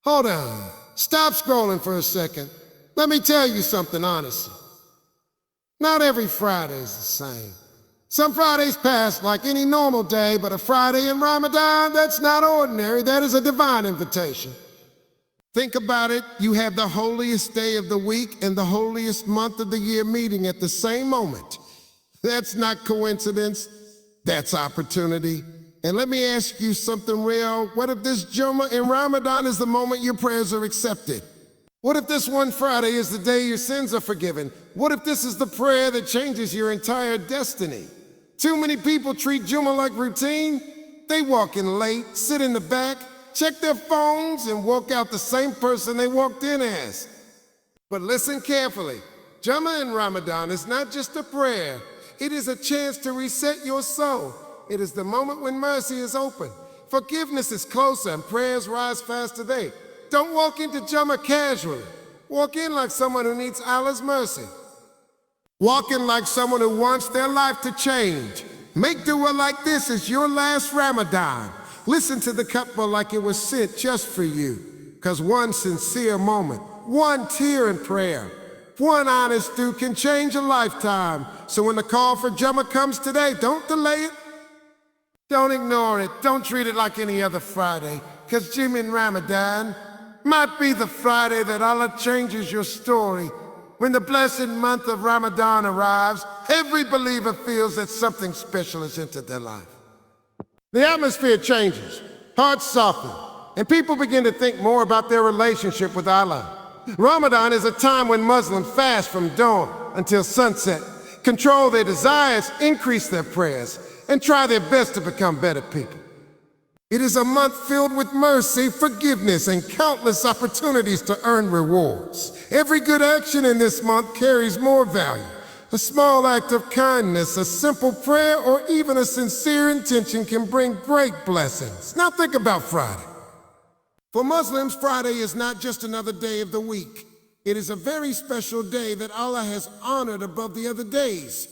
Hold on. Stop scrolling for a second. Let me tell you something honestly. Not every Friday is the same. Some Fridays pass like any normal day, but a Friday in Ramadan, that's not ordinary. That is a divine invitation. Think about it. You have the holiest day of the week and the holiest month of the year meeting at the same moment. That's not coincidence. That's opportunity. And let me ask you something real. What if this Jummah in Ramadan is the moment your prayers are accepted? What if this one Friday is the day your sins are forgiven? What if this is the prayer that changes your entire destiny? Too many people treat Jummah like routine. They walk in late, sit in the back, check their phones, and walk out the same person they walked in as. But listen carefully. Jummah in Ramadan is not just a prayer. It is a chance to reset your soul. It is the moment when mercy is open, forgiveness is closer, and prayers rise faster today. Don't walk into Jummah casually. Walk in like someone who needs Allah's mercy. Walk in like someone who wants their life to change. Make dua like this is your last Ramadan. Listen to the khutbah like it was sent just for you. Because one sincere moment, one tear in prayer, one honest do can change a lifetime. So when the call for Jummah comes today, don't delay it. Don't ignore it. Don't treat it like any other Friday. Because Jummah in Ramadan might be the Friday that Allah changes your story. When the blessed month of Ramadan arrives, every believer feels that something special has entered their life. The atmosphere changes, hearts soften, and people begin to think more about their relationship with Allah. Ramadan is a time when Muslims fast from dawn until sunset, control their desires, increase their prayers, and try their best to become better people. It is a month filled with mercy, forgiveness, and countless opportunities to earn rewards. Every good action in this month carries more value. A small act of kindness, a simple prayer, or even a sincere intention can bring great blessings. Now think about Friday. For Muslims, Friday is not just another day of the week. It is a very special day that Allah has honored above the other days.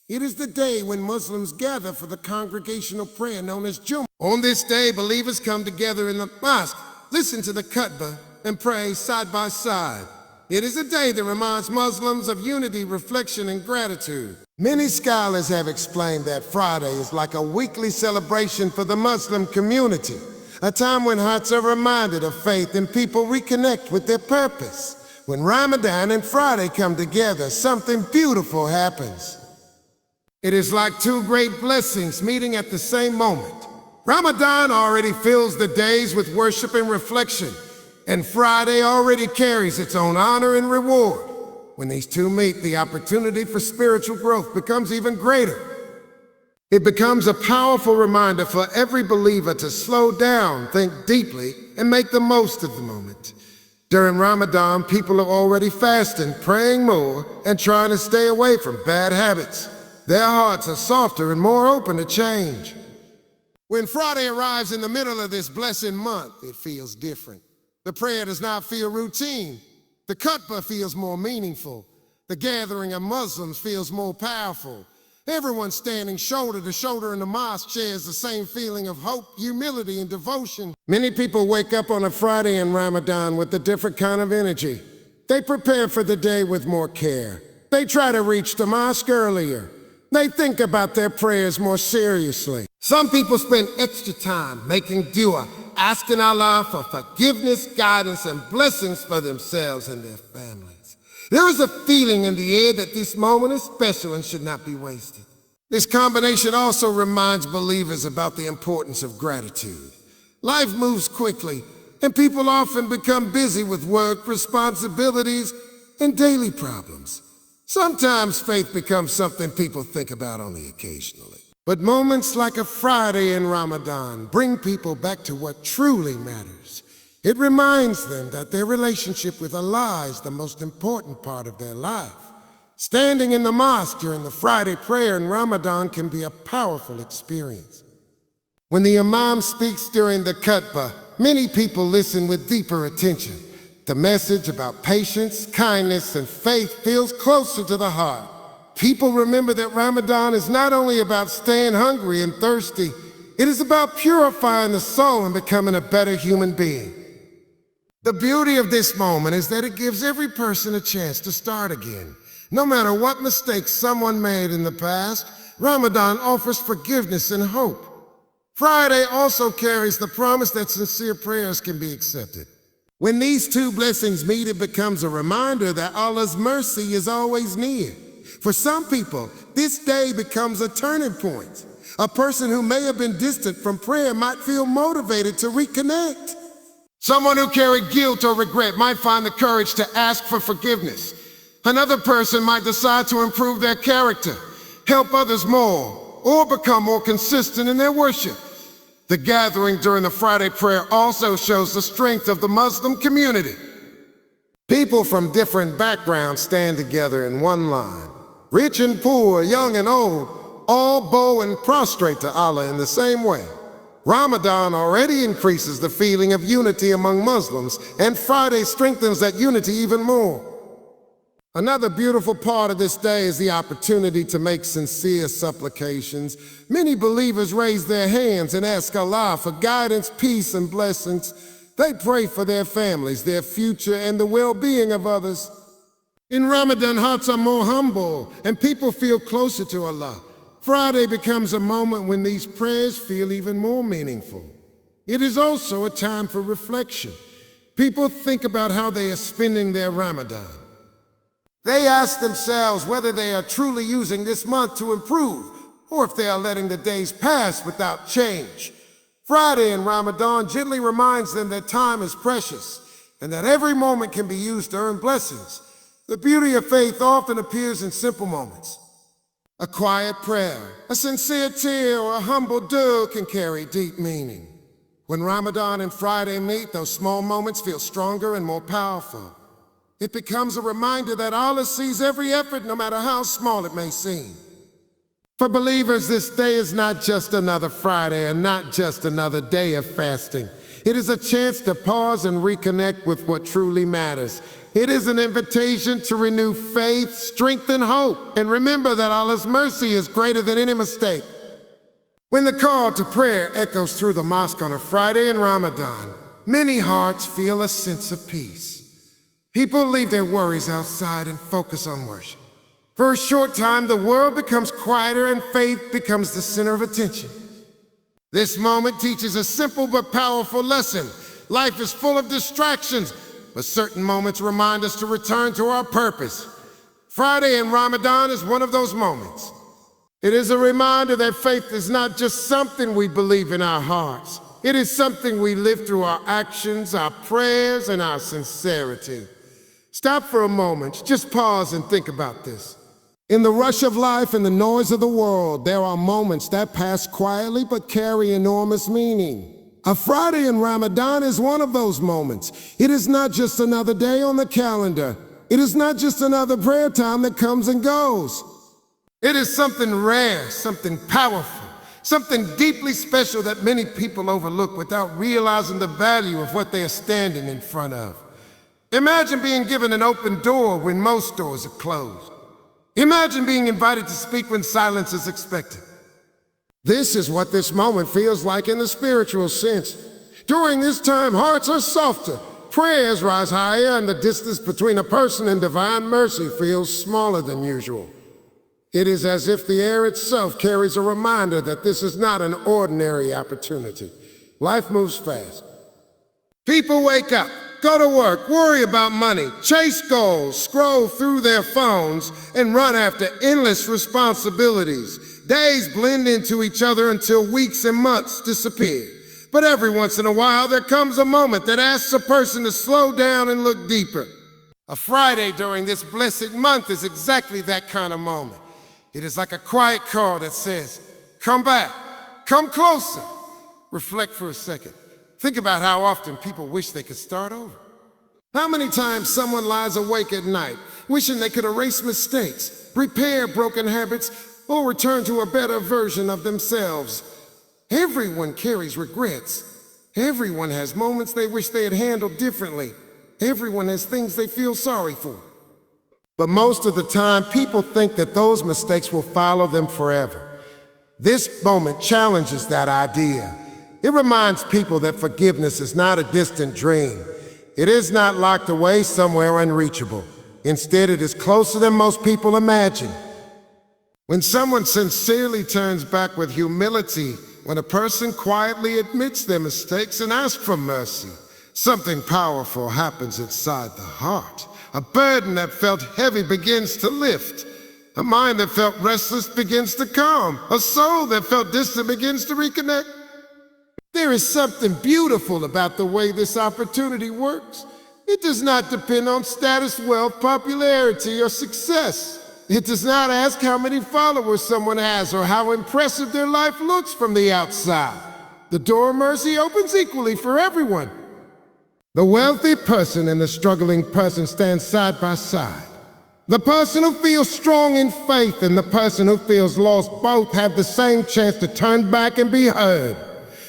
It is the day when Muslims gather for the congregational prayer known as Jummah. On this day, believers come together in the mosque, listen to the khutbah, and pray side by side. It is a day that reminds Muslims of unity, reflection, and gratitude. Many scholars have explained that Friday is like a weekly celebration for the Muslim community, a time when hearts are reminded of faith and people reconnect with their purpose. When Ramadan and Friday come together, something beautiful happens. It is like two great blessings meeting at the same moment. Ramadan already fills the days with worship and reflection, and Friday already carries its own honor and reward. When these two meet, the opportunity for spiritual growth becomes even greater. It becomes a powerful reminder for every believer to slow down, think deeply, and make the most of the moment. During Ramadan, people are already fasting, praying more, and trying to stay away from bad habits. Their hearts are softer and more open to change. When Friday arrives in the middle of this blessed month, it feels different. The prayer does not feel routine. The khutbah feels more meaningful. The gathering of Muslims feels more powerful. Everyone standing shoulder to shoulder in the mosque shares the same feeling of hope, humility, and devotion. Many people wake up on a Friday in Ramadan with a different kind of energy. They prepare for the day with more care. They try to reach the mosque earlier. They think about their prayers more seriously. Some people spend extra time making dua, asking Allah for forgiveness, guidance, and blessings for themselves and their families. There is a feeling in the air that this moment is special and should not be wasted. This combination also reminds believers about the importance of gratitude. Life moves quickly, and people often become busy with work, responsibilities, and daily problems. Sometimes faith becomes something people think about only occasionally. But moments like a Friday in Ramadan bring people back to what truly matters. It reminds them that their relationship with Allah is the most important part of their life. Standing in the mosque during the Friday prayer in Ramadan can be a powerful experience. When the Imam speaks during the khutbah, many people listen with deeper attention. The message about patience, kindness, and faith feels closer to the heart. People remember that Ramadan is not only about staying hungry and thirsty, it is about purifying the soul and becoming a better human being. The beauty of this moment is that it gives every person a chance to start again. No matter what mistakes someone made in the past, Ramadan offers forgiveness and hope. Friday also carries the promise that sincere prayers can be accepted. When these two blessings meet, it becomes a reminder that Allah's mercy is always near. For some people, this day becomes a turning point. A person who may have been distant from prayer might feel motivated to reconnect. Someone who carried guilt or regret might find the courage to ask for forgiveness. Another person might decide to improve their character, help others more, or become more consistent in their worship. The gathering during the Friday prayer also shows the strength of the Muslim community. People from different backgrounds stand together in one line. Rich and poor, young and old, all bow and prostrate to Allah in the same way. Ramadan already increases the feeling of unity among Muslims, and Friday strengthens that unity even more. Another beautiful part of this day is the opportunity to make sincere supplications. Many believers raise their hands and ask Allah for guidance, peace, and blessings. They pray for their families, their future, and the well-being of others. In Ramadan, hearts are more humble, and people feel closer to Allah. Friday becomes a moment when these prayers feel even more meaningful. It is also a time for reflection. People think about how they are spending their Ramadan. They ask themselves whether they are truly using this month to improve, or if they are letting the days pass without change. Friday in Ramadan gently reminds them that time is precious, and that every moment can be used to earn blessings. The beauty of faith often appears in simple moments. A quiet prayer, a sincere tear, or a humble dua can carry deep meaning. When Ramadan and Friday meet, those small moments feel stronger and more powerful. It becomes a reminder that Allah sees every effort, no matter how small it may seem. For believers, this day is not just another Friday and not just another day of fasting. It is a chance to pause and reconnect with what truly matters. It is an invitation to renew faith, strengthen hope, and remember that Allah's mercy is greater than any mistake. When the call to prayer echoes through the mosque on a Friday in Ramadan, many hearts feel a sense of peace. People leave their worries outside and focus on worship. For a short time, the world becomes quieter and faith becomes the center of attention. This moment teaches a simple but powerful lesson. Life is full of distractions, but certain moments remind us to return to our purpose. Friday in Ramadan is one of those moments. It is a reminder that faith is not just something we believe in our hearts. It is something we live through our actions, our prayers, and our sincerity. Stop for a moment, just pause and think about this. In the rush of life and the noise of the world, there are moments that pass quietly but carry enormous meaning. A Friday in Ramadan is one of those moments. It is not just another day on the calendar. It is not just another prayer time that comes and goes. It is something rare, something powerful, something deeply special that many people overlook without realizing the value of what they are standing in front of. Imagine being given an open door when most doors are closed. Imagine being invited to speak when silence is expected. This is what this moment feels like in the spiritual sense. During this time, hearts are softer, prayers rise higher, and the distance between a person and divine mercy feels smaller than usual. It is as if the air itself carries a reminder that this is not an ordinary opportunity. Life moves fast. People wake up, go to work, worry about money, chase goals, scroll through their phones, and run after endless responsibilities. Days blend into each other until weeks and months disappear. But every once in a while, there comes a moment that asks a person to slow down and look deeper. A Friday during this blessed month is exactly that kind of moment. It is like a quiet call that says, come back, come closer. Reflect for a second. Think about how often people wish they could start over. How many times someone lies awake at night, wishing they could erase mistakes, repair broken habits, or return to a better version of themselves. Everyone carries regrets. Everyone has moments they wish they had handled differently. Everyone has things they feel sorry for. But most of the time, people think that those mistakes will follow them forever. This moment challenges that idea. It reminds people that forgiveness is not a distant dream. It is not locked away somewhere unreachable. Instead, it is closer than most people imagine. When someone sincerely turns back with humility, when a person quietly admits their mistakes and asks for mercy, something powerful happens inside the heart. A burden that felt heavy begins to lift. A mind that felt restless begins to calm. A soul that felt distant begins to reconnect. There is something beautiful about the way this opportunity works. It does not depend on status, wealth, popularity, or success. It does not ask how many followers someone has or how impressive their life looks from the outside. The door of mercy opens equally for everyone. The wealthy person and the struggling person stand side by side. The person who feels strong in faith and the person who feels lost both have the same chance to turn back and be heard.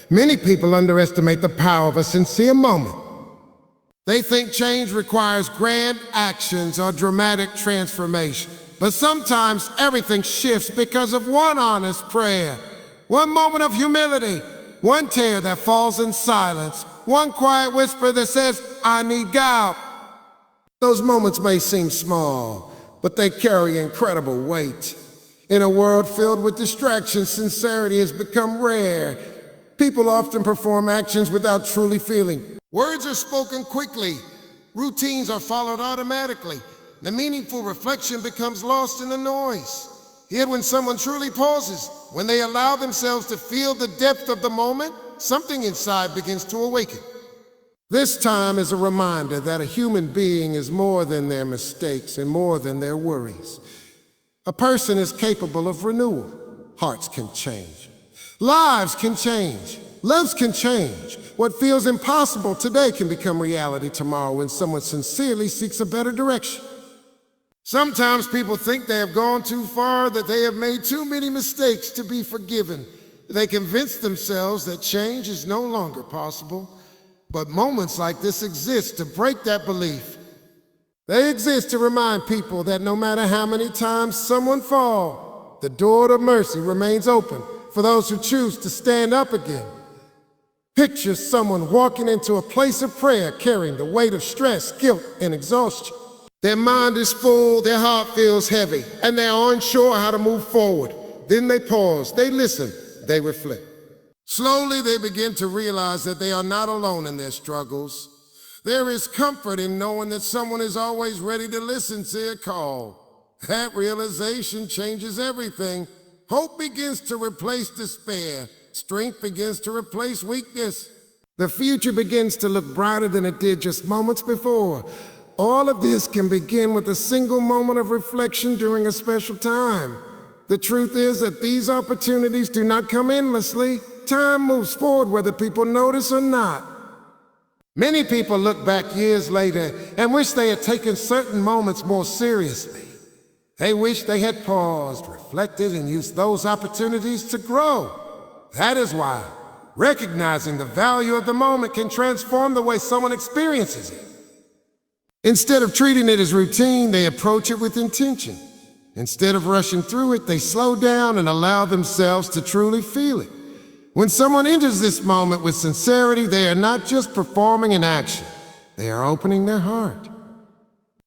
Many people underestimate the power of a sincere moment. They think change requires grand actions or dramatic transformation. But sometimes everything shifts because of one honest prayer, one moment of humility, one tear that falls in silence, one quiet whisper that says, "I need God." Those moments may seem small, but they carry incredible weight. In a world filled with distractions, sincerity has become rare. People often perform actions without truly feeling. Words are spoken quickly. Routines are followed automatically. The meaningful reflection becomes lost in the noise. Yet when someone truly pauses, when they allow themselves to feel the depth of the moment, something inside begins to awaken. This time is a reminder that a human being is more than their mistakes and more than their worries. A person is capable of renewal. Hearts can change. Lives can change. Lives can change. What feels impossible today can become reality tomorrow when someone sincerely seeks a better direction. Sometimes people think they have gone too far, that they have made too many mistakes to be forgiven. They convince themselves that change is no longer possible. But moments like this exist to break that belief. They exist to remind people that no matter how many times someone falls, the door to mercy remains open for those who choose to stand up again. Picture someone walking into a place of prayer carrying the weight of stress, guilt, and exhaustion. Their mind is full, their heart feels heavy, and they are unsure how to move forward. Then they pause, they listen, they reflect. Slowly they begin to realize that they are not alone in their struggles. There is comfort in knowing that someone is always ready to listen to their call. That realization changes everything. Hope begins to replace despair. Strength begins to replace weakness. The future begins to look brighter than it did just moments before. All of this can begin with a single moment of reflection during a special time. The truth is that these opportunities do not come endlessly. Time moves forward whether people notice or not. Many people look back years later and wish they had taken certain moments more seriously. They wish they had paused, reflected, and used those opportunities to grow. That is why recognizing the value of the moment can transform the way someone experiences it. Instead of treating it as routine, they approach it with intention. Instead of rushing through it, they slow down and allow themselves to truly feel it. When someone enters this moment with sincerity, they are not just performing an action, they are opening their heart.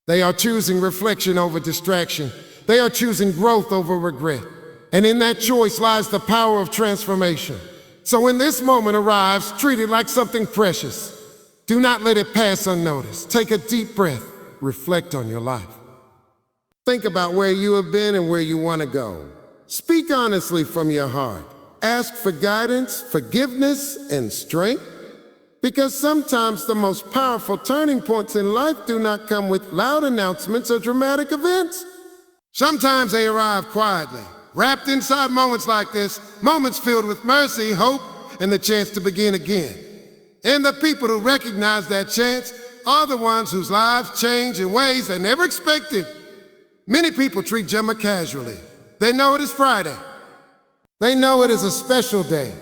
They are choosing reflection over distraction. They are choosing growth over regret. And in that choice lies the power of transformation. So when this moment arrives, treat it like something precious. Do not let it pass unnoticed. Take a deep breath. Reflect on your life. Think about where you have been and where you want to go. Speak honestly from your heart. Ask for guidance, forgiveness, and strength. Because sometimes the most powerful turning points in life do not come with loud announcements or dramatic events. Sometimes they arrive quietly, wrapped inside moments like this, moments filled with mercy, hope, and the chance to begin again. And the people who recognize that chance are the ones whose lives change in ways they never expected. Many people treat Jummah casually. They know it is Friday. They know it is a special day.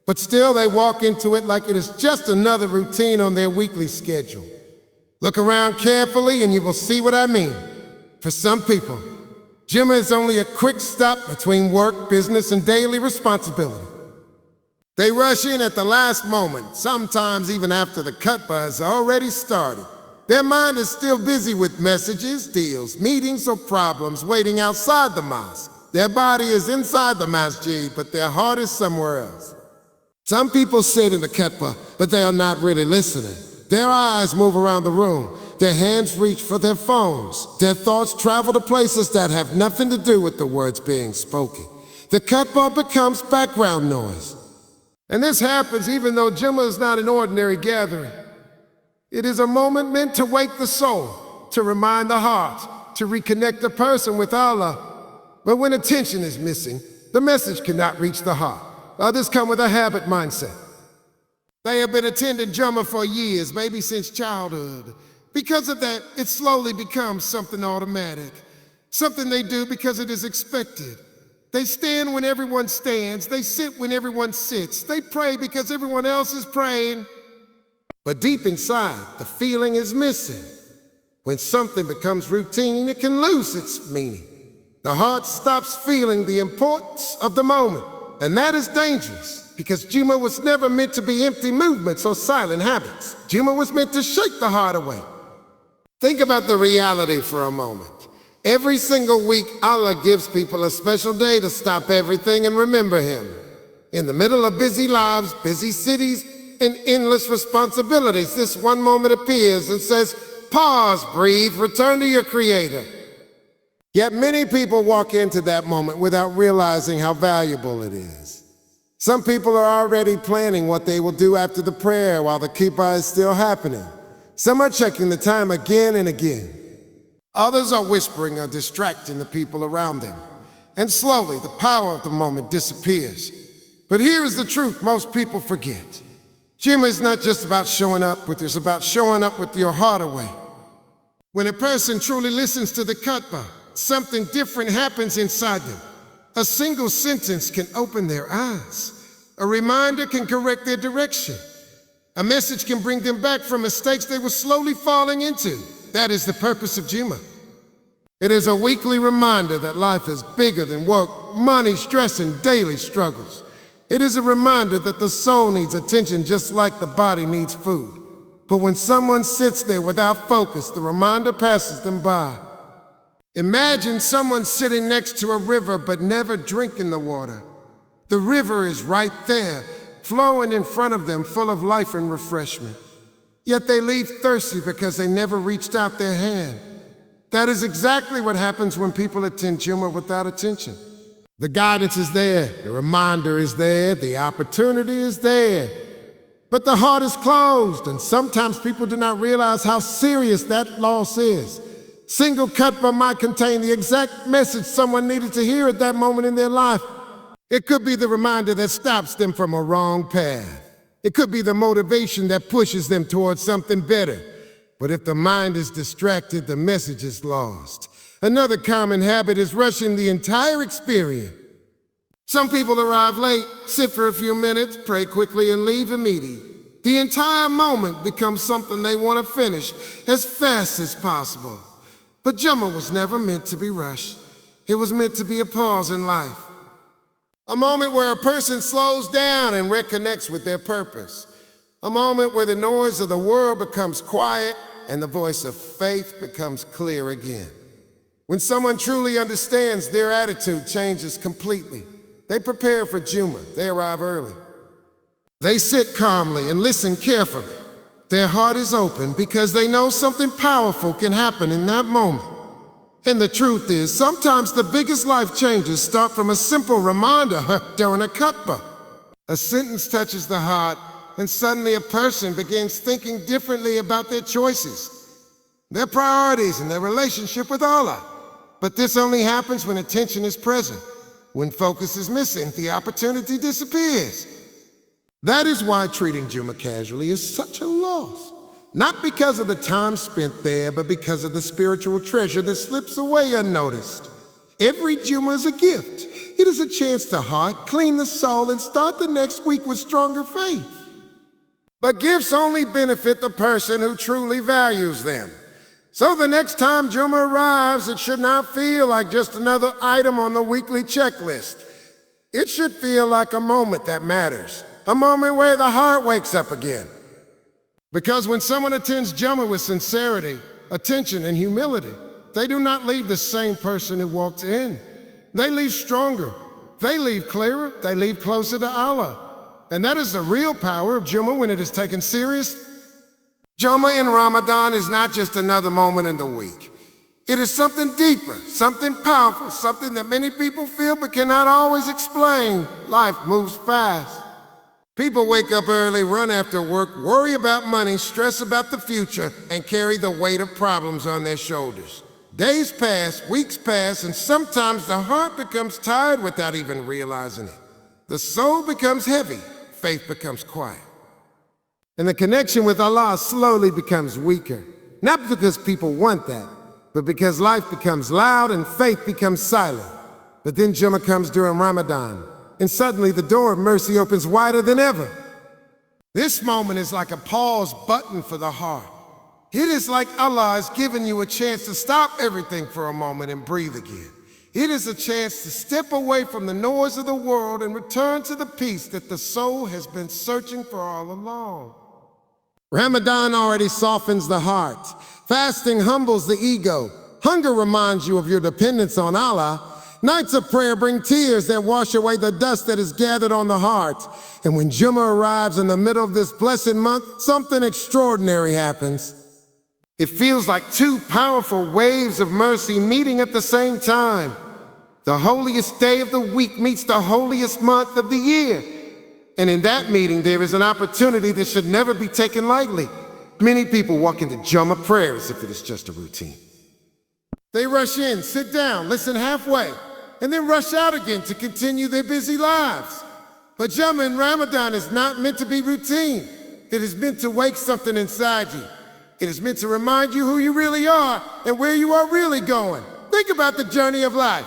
But still they walk into it like it is just another routine on their weekly schedule. Look around carefully and you will see what I mean. For some people, Jummah is only a quick stop between work, business, and daily responsibility. They rush in at the last moment, sometimes even after the khutbah has already started. Their mind is still busy with messages, deals, meetings, or problems waiting outside the mosque. Their body is inside the masjid, but their heart is somewhere else. Some people sit in the khutbah, but they are not really listening. Their eyes move around the room. Their hands reach for their phones. Their thoughts travel to places that have nothing to do with the words being spoken. The khutbah becomes background noise. And this happens even though Jummah is not an ordinary gathering. It is a moment meant to wake the soul, to remind the heart, to reconnect the person with Allah. But when attention is missing, the message cannot reach the heart. Others come with a habit mindset. They have been attending Jummah for years, maybe since childhood. Because of that, it slowly becomes something automatic, something they do because it is expected. They stand when everyone stands, they sit when everyone sits, they pray because everyone else is praying. But deep inside, the feeling is missing. When something becomes routine, it can lose its meaning. The heart stops feeling the importance of the moment, and that is dangerous, because Jummah was never meant to be empty movements or silent habits. Jummah was meant to shake the heart away. Think about the reality for a moment. Every single week, Allah gives people a special day to stop everything and remember Him. In the middle of busy lives, busy cities, and endless responsibilities, this one moment appears and says, pause, breathe, return to your Creator. Yet many people walk into that moment without realizing how valuable it is. Some people are already planning what they will do after the prayer while the kippah is still happening. Some are checking the time again and again. Others are whispering or distracting the people around them. And slowly, the power of the moment disappears. But here is the truth most people forget. Jummah is not just about showing up, but it's about showing up with your heart away. When a person truly listens to the khutbah, something different happens inside them. A single sentence can open their eyes. A reminder can correct their direction. A message can bring them back from mistakes they were slowly falling into. That is the purpose of Jummah. It is a weekly reminder that life is bigger than work, money, stress, and daily struggles. It is a reminder that the soul needs attention just like the body needs food. But when someone sits there without focus, the reminder passes them by. Imagine someone sitting next to a river but never drinking the water. The river is right there, flowing in front of them, full of life and refreshment. Yet they leave thirsty because they never reached out their hand. That is exactly what happens when people attend Jummah without attention. The guidance is there, the reminder is there, the opportunity is there. But the heart is closed, and sometimes people do not realize how serious that loss is. Single khutbah might contain the exact message someone needed to hear at that moment in their life. It could be the reminder that stops them from a wrong path. It could be the motivation that pushes them towards something better. But if the mind is distracted, the message is lost. Another common habit is rushing the entire experience. Some people arrive late, sit for a few minutes, pray quickly, and leave immediately. The entire moment becomes something they want to finish as fast as possible. But Jummah was never meant to be rushed. It was meant to be a pause in life. A moment where a person slows down and reconnects with their purpose. A moment where the noise of the world becomes quiet and the voice of faith becomes clear again. When someone truly understands, their attitude changes completely. They prepare for Jummah. They arrive early. They sit calmly and listen carefully. Their heart is open because they know something powerful can happen in that moment. And the truth is, sometimes the biggest life changes start from a simple reminder during a khutbah. A sentence touches the heart, and suddenly a person begins thinking differently about their choices, their priorities, and their relationship with Allah. But this only happens when attention is present. When focus is missing, the opportunity disappears. That is why treating Jummah casually is such a loss. Not because of the time spent there, but because of the spiritual treasure that slips away unnoticed. Every Jummah is a gift. It is a chance to heart, clean the soul, and start the next week with stronger faith. But gifts only benefit the person who truly values them. So the next time Jummah arrives, it should not feel like just another item on the weekly checklist. It should feel like a moment that matters. a moment where the heart wakes up again. Because when someone attends Jummah with sincerity, attention, and humility, they do not leave the same person who walked in. They leave stronger. They leave clearer. They leave closer to Allah. And that is the real power of Jummah when it is taken serious. Jummah in Ramadan is not just another moment in the week. It is something deeper, something powerful, something that many people feel but cannot always explain. Life moves fast. People wake up early, run after work, worry about money, stress about the future, and carry the weight of problems on their shoulders. Days pass, weeks pass, and sometimes the heart becomes tired without even realizing it. The soul becomes heavy, faith becomes quiet. And the connection with Allah slowly becomes weaker. Not because people want that, but because life becomes loud and faith becomes silent. But then Jummah comes during Ramadan, and suddenly the door of mercy opens wider than ever. This moment is like a pause button for the heart. It is like Allah has given you a chance to stop everything for a moment and breathe again. It is a chance to step away from the noise of the world and return to the peace that the soul has been searching for all along. Ramadan already softens the heart. Fasting humbles the ego. Hunger reminds you of your dependence on Allah. Nights of prayer bring tears that wash away the dust that is gathered on the heart. And when Jummah arrives in the middle of this blessed month, something extraordinary happens. It feels like two powerful waves of mercy meeting at the same time. The holiest day of the week meets the holiest month of the year. And in that meeting, there is an opportunity that should never be taken lightly. Many people walk into Jummah prayer as if it is just a routine. They rush in, sit down, listen halfway, and then rush out again to continue their busy lives. But Jummah in Ramadan is not meant to be routine. It is meant to wake something inside you. It is meant to remind you who you really are and where you are really going. Think about the journey of life.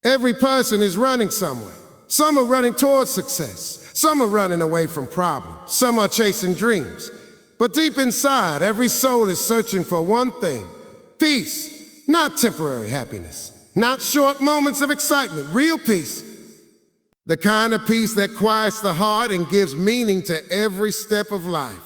Every person is running somewhere. Some are running towards success. Some are running away from problems. Some are chasing dreams. But deep inside, every soul is searching for one thing: peace, not temporary happiness, not short moments of excitement, real peace. The kind of peace that quiets the heart and gives meaning to every step of life.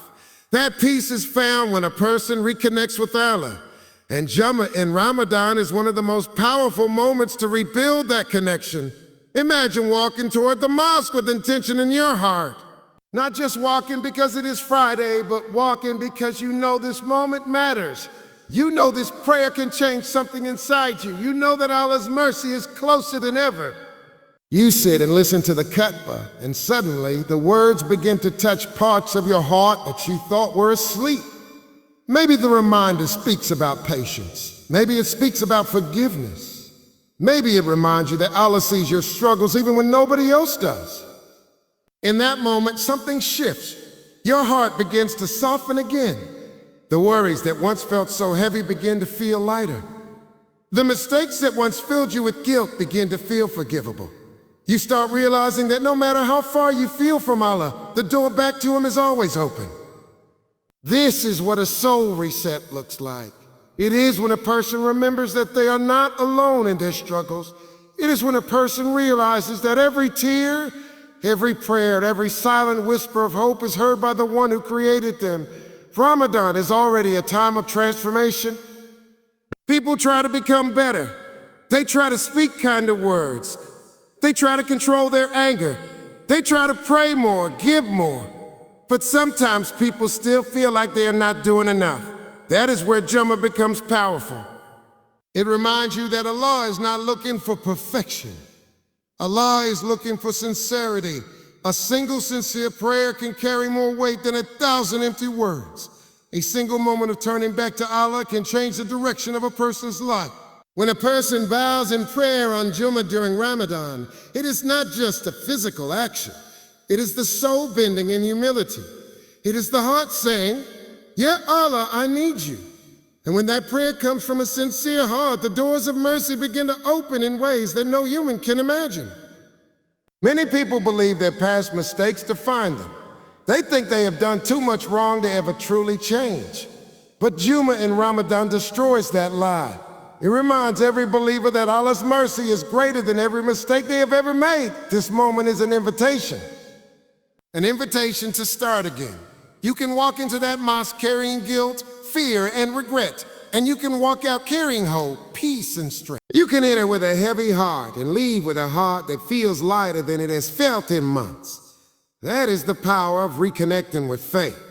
That peace is found when a person reconnects with Allah. And Jummah in Ramadan is one of the most powerful moments to rebuild that connection. Imagine walking toward the mosque with intention in your heart. Not just walking because it is Friday, but walking because you know this moment matters. You know this prayer can change something inside you. You know that Allah's mercy is closer than ever. You sit and listen to the khutbah, and suddenly the words begin to touch parts of your heart that you thought were asleep. Maybe the reminder speaks about patience. Maybe it speaks about forgiveness. Maybe it reminds you that Allah sees your struggles even when nobody else does. In that moment, something shifts. Your heart begins to soften again. The worries that once felt so heavy begin to feel lighter. The mistakes that once filled you with guilt begin to feel forgivable. You start realizing that no matter how far you feel from Allah, the door back to Him is always open. This is what a soul reset looks like. It is when a person remembers that they are not alone in their struggles. It is when a person realizes that every tear, every prayer, every silent whisper of hope is heard by the one who created them. Ramadan is already a time of transformation. People try to become better. They try to speak kinder words. They try to control their anger. They try to pray more, give more. But sometimes people still feel like they are not doing enough. That is where Jummah becomes powerful. It reminds you that Allah is not looking for perfection. Allah is looking for sincerity. A single sincere prayer can carry more weight than 1,000 empty words. A single moment of turning back to Allah can change the direction of a person's life. When a person bows in prayer on Jummah during Ramadan, it is not just a physical action. It is the soul bending in humility. It is the heart saying, "Ya Allah, I need you." And when that prayer comes from a sincere heart, the doors of mercy begin to open in ways that no human can imagine. Many people believe their past mistakes define them. They think they have done too much wrong to ever truly change. But Jummah in Ramadan destroys that lie. It reminds every believer that Allah's mercy is greater than every mistake they have ever made. This moment is an invitation. an invitation to start again. You can walk into that mosque carrying guilt, fear, and regret, and you can walk out carrying hope, peace, and strength. You can enter with a heavy heart and leave with a heart that feels lighter than it has felt in months. That is the power of reconnecting with faith.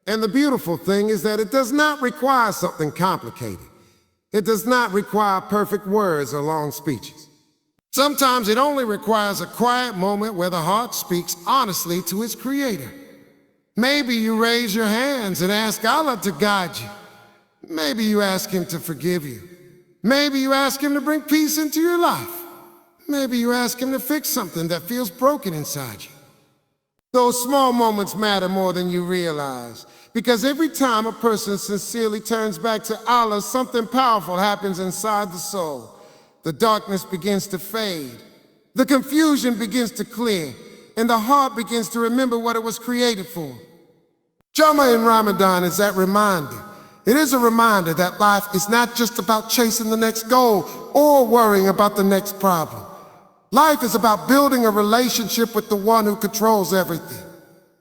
And the beautiful thing is that it does not require something complicated. It does not require perfect words or long speeches. Sometimes it only requires a quiet moment where the heart speaks honestly to its creator. Maybe you raise your hands and ask Allah to guide you. Maybe you ask Him to forgive you. Maybe you ask Him to bring peace into your life. Maybe you ask Him to fix something that feels broken inside you. Those small moments matter more than you realize, because every time a person sincerely turns back to Allah, something powerful happens inside the soul. The darkness begins to fade, the confusion begins to clear, and the heart begins to remember what it was created for. Jummah in Ramadan is that reminder. It is a reminder that life is not just about chasing the next goal or worrying about the next problem. Life is about building a relationship with the one who controls everything.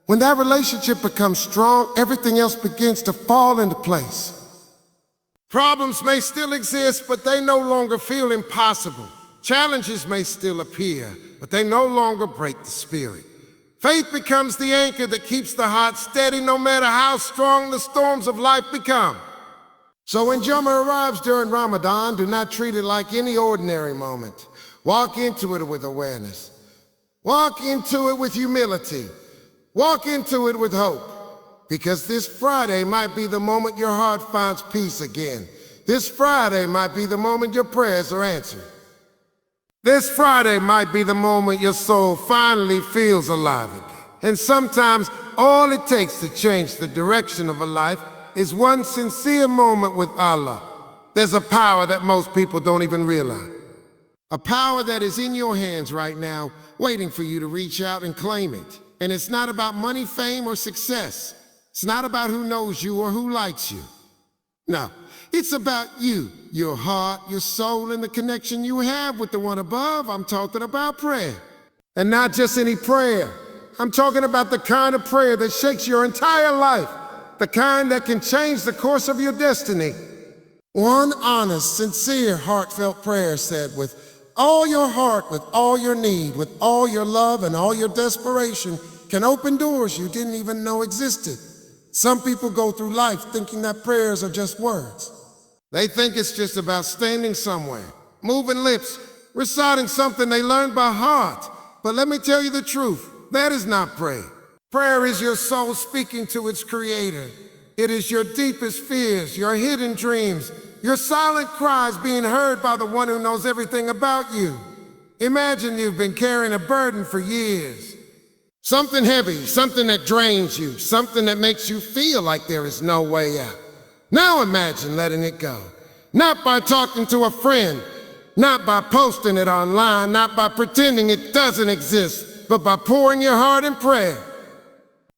When that relationship becomes strong, everything else begins to fall into place. Problems may still exist, but they no longer feel impossible. Challenges may still appear, but they no longer break the spirit. Faith becomes the anchor that keeps the heart steady no matter how strong the storms of life become. So when Jummah arrives during Ramadan, do not treat it like any ordinary moment. Walk into it with awareness. Walk into it with humility. Walk into it with hope. Because this Friday might be the moment your heart finds peace again. This Friday might be the moment your prayers are answered. This Friday might be the moment your soul finally feels alive again. And sometimes all it takes to change the direction of a life is one sincere moment with Allah. There's a power that most people don't even realize. A power that is in your hands right now, waiting for you to reach out and claim it. And it's not about money, fame, or success. It's not about who knows you or who likes you. No, it's about you, your heart, your soul, and the connection you have with the one above. I'm talking about prayer. And not just any prayer. I'm talking about the kind of prayer that shakes your entire life. The kind that can change the course of your destiny. One honest, sincere, heartfelt prayer said with all your heart, with all your need, with all your love and all your desperation, can open doors you didn't even know existed. Some people go through life thinking that prayers are just words. They think it's just about standing somewhere, moving lips, reciting something they learned by heart. But let me tell you the truth, that is not prayer. Prayer is your soul speaking to its creator. It is your deepest fears, your hidden dreams, your silent cries being heard by the one who knows everything about you. Imagine you've been carrying a burden for years. Something heavy, something that drains you, something that makes you feel like there is no way out. Now imagine letting it go. Not by talking to a friend, not by posting it online, not by pretending it doesn't exist, but by pouring your heart in prayer.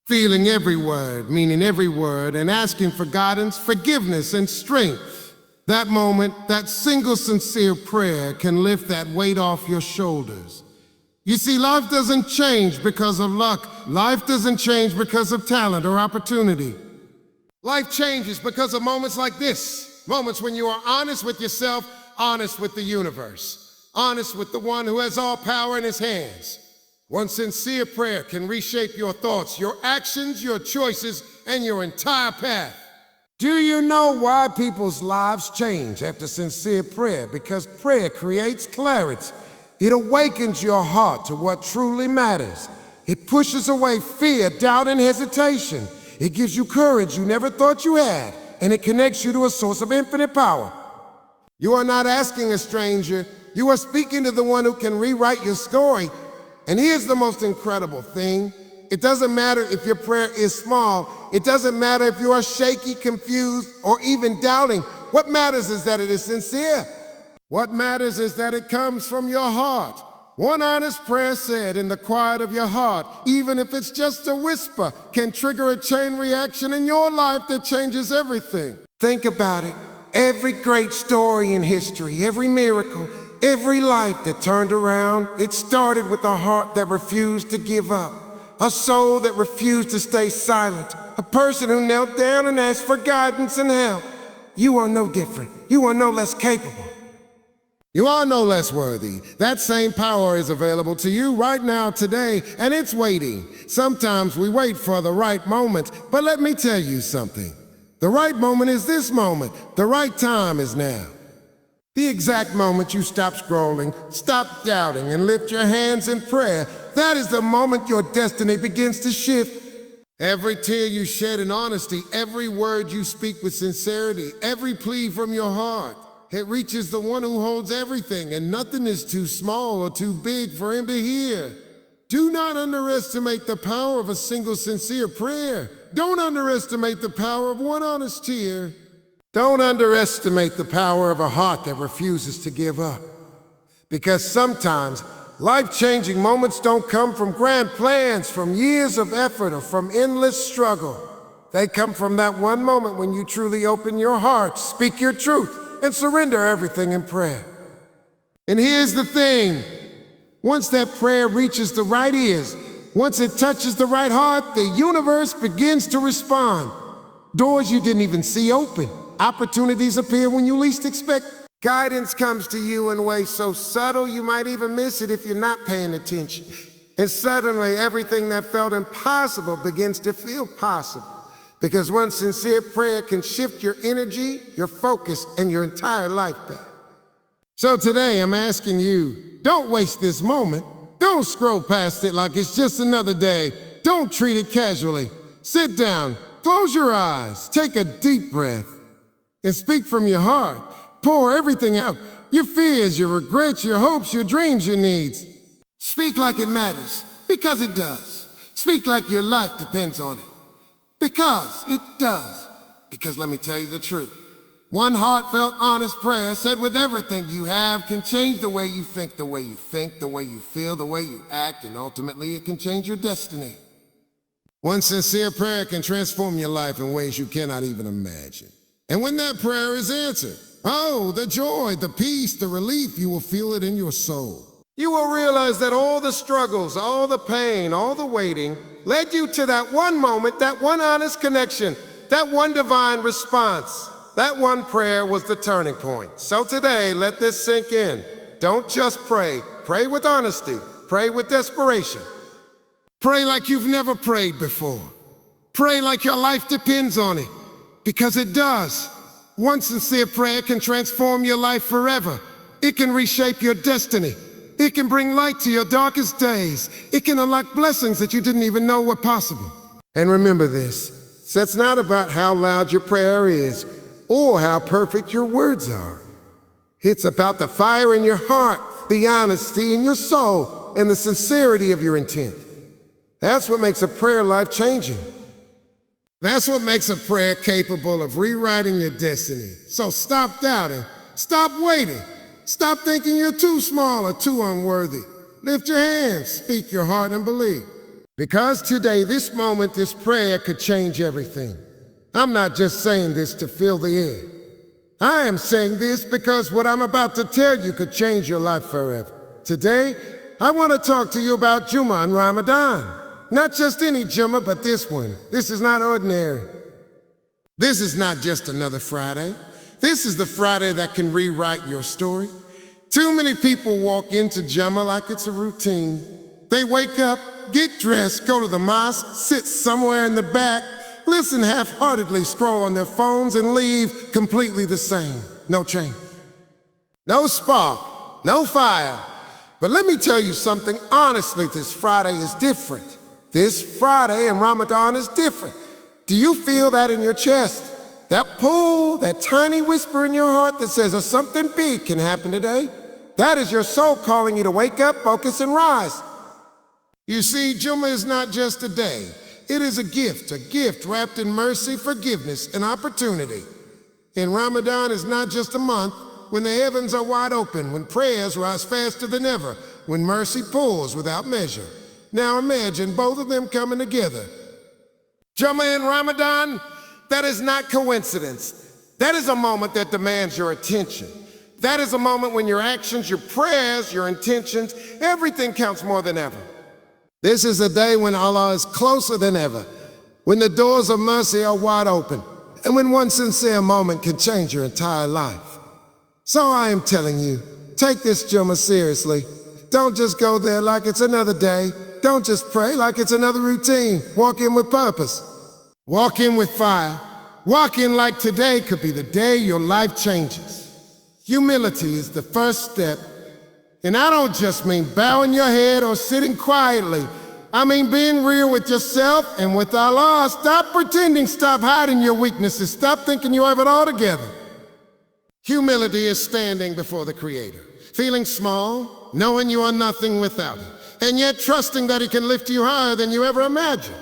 Feeling every word, meaning every word, and asking for guidance, forgiveness, and strength. That moment, that single sincere prayer can lift that weight off your shoulders. You see, life doesn't change because of luck. Life doesn't change because of talent or opportunity. Life changes because of moments like this. Moments when you are honest with yourself, honest with the universe, honest with the one who has all power in his hands. One sincere prayer can reshape your thoughts, your actions, your choices, and your entire path. Do you know why people's lives change after sincere prayer? Because prayer creates clarity. It awakens your heart to what truly matters. It pushes away fear, doubt, and hesitation. It gives you courage you never thought you had, and it connects you to a source of infinite power. You are not asking a stranger. You are speaking to the one who can rewrite your story. And here's the most incredible thing. It doesn't matter if your prayer is small. It doesn't matter if you are shaky, confused, or even doubting. What matters is that it is sincere. What matters is that it comes from your heart. One honest prayer said in the quiet of your heart, even if it's just a whisper, can trigger a chain reaction in your life that changes everything. Think about it. Every great story in history, every miracle, every life that turned around, it started with a heart that refused to give up. a soul that refused to stay silent, a person who knelt down and asked for guidance and help. You are no different. You are no less capable. You are no less worthy. That same power is available to you right now today, and it's waiting. Sometimes we wait for the right moment, but let me tell you something. The right moment is this moment. The right time is now. The exact moment you stop scrolling, stop doubting, and lift your hands in prayer, that is the moment your destiny begins to shift. Every tear you shed in honesty, every word you speak with sincerity, every plea from your heart, it reaches the one who holds everything, and nothing is too small or too big for him to hear. Do not underestimate the power of a single sincere prayer. Don't underestimate the power of one honest tear. Don't underestimate the power of a heart that refuses to give up. Because sometimes life-changing moments don't come from grand plans, from years of effort, or from endless struggle. They come from that one moment when you truly open your heart, speak your truth, and surrender everything in prayer. And here's the thing. Once that prayer reaches the right ears, once it touches the right heart, the universe begins to respond. Doors you didn't even see open. Opportunities appear when you least expect. Guidance comes to you in ways so subtle you might even miss it if you're not paying attention. And suddenly everything that felt impossible begins to feel possible. Because one sincere prayer can shift your energy, your focus, and your entire life back. So today I'm asking you, don't waste this moment. Don't scroll past it like it's just another day. Don't treat it casually. Sit down, close your eyes, take a deep breath, and speak from your heart. Pour everything out, your fears, your regrets, your hopes, your dreams, your needs. Speak like it matters, because it does. Speak like your life depends on it, because it does. Because let me tell you the truth. One heartfelt, honest prayer said with everything you have can change the way you think, the way you feel, the way you act, and ultimately it can change your destiny. One sincere prayer can transform your life in ways you cannot even imagine. And when that prayer is answered, oh, the joy, the peace, the relief, you will feel it in your soul. You will realize that all the struggles, all the pain, all the waiting led you to that one moment, that one honest connection, that one divine response. That one prayer was the turning point. So today, let this sink in. Don't just pray. Pray with honesty. Pray with desperation. Pray like you've never prayed before. Pray like your life depends on it. Because it does. One sincere prayer can transform your life forever. It can reshape your destiny. It can bring light to your darkest days. It can unlock blessings that you didn't even know were possible. And remember this, it's not about how loud your prayer is or how perfect your words are. It's about the fire in your heart, the honesty in your soul, and the sincerity of your intent. That's what makes a prayer life-changing. That's what makes a prayer capable of rewriting your destiny. So stop doubting, stop waiting, stop thinking you're too small or too unworthy. Lift your hands, speak your heart, and believe. Because today, this moment, this prayer could change everything. I'm not just saying this to fill the air. I am saying this because what I'm about to tell you could change your life forever. Today, I want to talk to you about Jummah and Ramadan. Not just any Jummah, but this one. This is not ordinary. This is not just another Friday. This is the Friday that can rewrite your story. Too many people walk into Jummah like it's a routine. They wake up, get dressed, go to the mosque, sit somewhere in the back, listen half-heartedly, scroll on their phones, and leave completely the same. No change. No spark. No fire. But let me tell you something. Honestly, this Friday is different. This Friday in Ramadan is different. Do you feel that in your chest? That pull, that tiny whisper in your heart that says, something big can happen today? That is your soul calling you to wake up, focus, and rise. You see, Jummah is not just a day. It is a gift wrapped in mercy, forgiveness, and opportunity. And Ramadan is not just a month when the heavens are wide open, when prayers rise faster than ever, when mercy pours without measure. Now imagine both of them coming together. Jummah and Ramadan, that is not coincidence. That is a moment that demands your attention. That is a moment when your actions, your prayers, your intentions, everything counts more than ever. This is a day when Allah is closer than ever, when the doors of mercy are wide open, and when one sincere moment can change your entire life. So I am telling you, take this Jummah seriously. Don't just go there like it's another day. Don't just pray like it's another routine. Walk in with purpose. Walk in with fire. Walk in like today could be the day your life changes. Humility is the first step. And I don't just mean bowing your head or sitting quietly. I mean being real with yourself and with Allah. Stop pretending, stop hiding your weaknesses, stop thinking you have it all together. Humility is standing before the Creator, feeling small, knowing you are nothing without Him, and yet trusting that He can lift you higher than you ever imagined.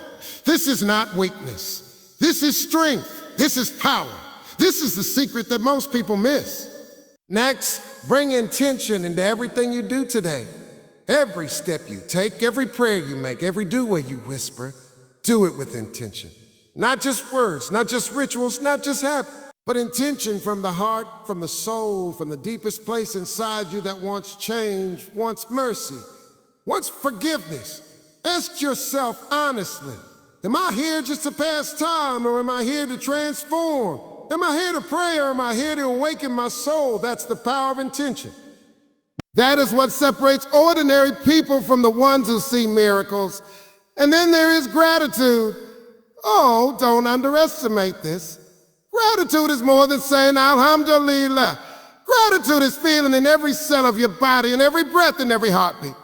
This is not weakness. This is strength. This is power. This is the secret that most people miss. Next, bring intention into everything you do today. Every step you take, every prayer you make, every do you whisper, do it with intention. Not just words, not just rituals, not just habits, but intention from the heart, from the soul, from the deepest place inside you that wants change, wants mercy, wants forgiveness. Ask yourself honestly, am I here just to pass time, or am I here to transform? Am I here to pray, or am I here to awaken my soul? That's the power of intention. That is what separates ordinary people from the ones who see miracles. And then there is gratitude. Oh, don't underestimate this. Gratitude is more than saying Alhamdulillah. Gratitude is feeling in every cell of your body, and every breath, and every heartbeat.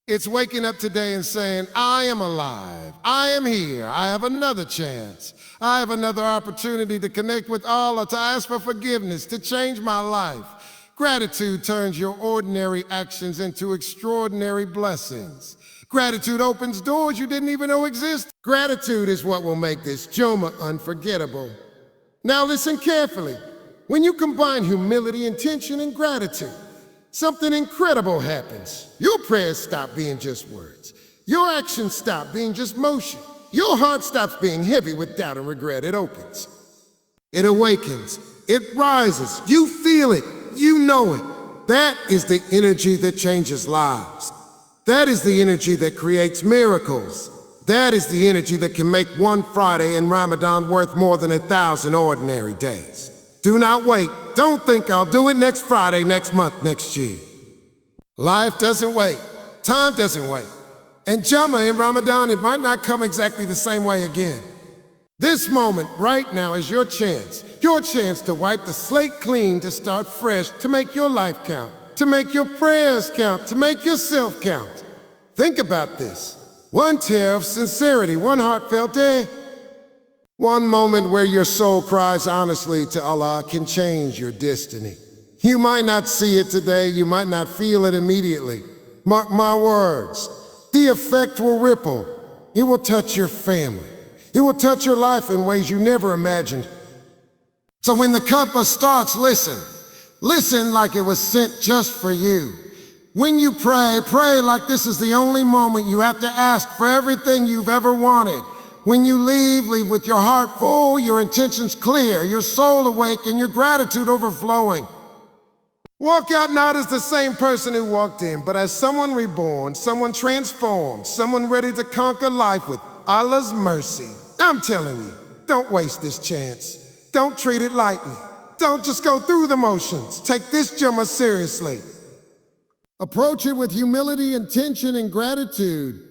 It's waking up today and saying, I am alive. I am here. I have another chance. I have another opportunity to connect with Allah, to ask for forgiveness, to change my life. Gratitude turns your ordinary actions into extraordinary blessings. Gratitude opens doors you didn't even know exist. Gratitude is what will make this Jummah unforgettable. Now listen carefully. When you combine humility, intention, and gratitude, something incredible happens. Your prayers stop being just words. Your actions stop being just motion. Your heart stops being heavy with doubt and regret. It opens. It awakens. It rises. You feel it. You know it. That is the energy that changes lives. That is the energy that creates miracles. That is the energy that can make one Friday in Ramadan worth more than 1,000 ordinary days. Do not wait. Don't think I'll do it next Friday, next month, next year. Life doesn't wait. Time doesn't wait. And Jummah in Ramadan, it might not come exactly the same way again. This moment right now is your chance to wipe the slate clean, to start fresh, to make your life count, to make your prayers count, to make yourself count. Think about this. One tear of sincerity, one heartfelt day. One moment where your soul cries honestly to Allah can change your destiny. You might not see it today, you might not feel it immediately. Mark my words, the effect will ripple. It will touch your family. It will touch your life in ways you never imagined. So when the cuppa starts, listen. Listen like it was sent just for you. When you pray, pray like this is the only moment you have to ask for everything you've ever wanted. When you leave, leave with your heart full, your intentions clear, your soul awake, and your gratitude overflowing. Walk out not as the same person who walked in, but as someone reborn, someone transformed, someone ready to conquer life with Allah's mercy. I'm telling you, don't waste this chance. Don't treat it lightly. Don't just go through the motions. Take this Jummah seriously. Approach it with humility, intention, and gratitude,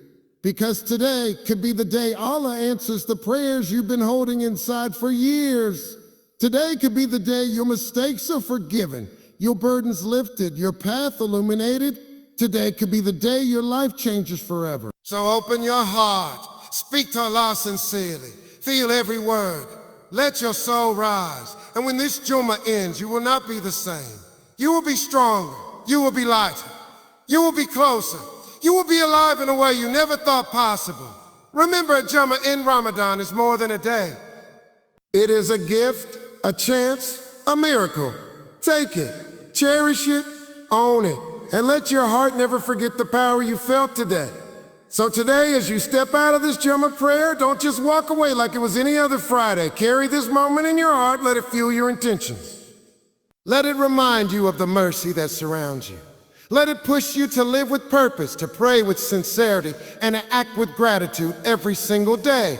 because today could be the day Allah answers the prayers you've been holding inside for years. Today could be the day your mistakes are forgiven, your burdens lifted, your path illuminated. Today could be the day your life changes forever. So open your heart, speak to Allah sincerely, feel every word, let your soul rise. And when this Jummah ends, you will not be the same. You will be stronger, you will be lighter, you will be closer, you will be alive in a way you never thought possible. Remember, a Jummah in Ramadan is more than a day. It is a gift, a chance, a miracle. Take it, cherish it, own it, and let your heart never forget the power you felt today. So today, as you step out of this Jummah prayer, don't just walk away like it was any other Friday. Carry this moment in your heart, let it fuel your intentions. Let it remind you of the mercy that surrounds you, Let it push you to live with purpose, to pray with sincerity, and to act with gratitude every single day.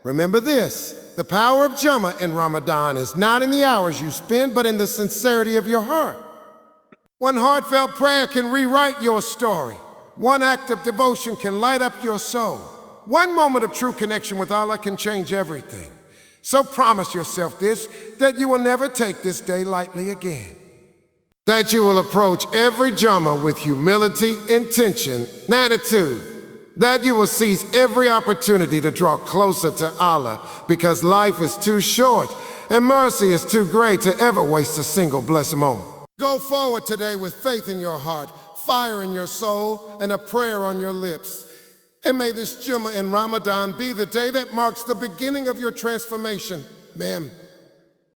Remember this, the power of Jummah in Ramadan is not in the hours you spend, but in the sincerity of your heart. One heartfelt prayer can rewrite your story. One act of devotion can light up your soul. One moment of true connection with Allah can change everything. So promise yourself this, that you will never take this day lightly again. That you will approach every Jummah with humility, intention, and attitude. That you will seize every opportunity to draw closer to Allah, because life is too short and mercy is too great to ever waste a single blessed moment. Go forward today with faith in your heart, fire in your soul, and a prayer on your lips. And may this Jummah in Ramadan be the day that marks the beginning of your transformation. Ma'am.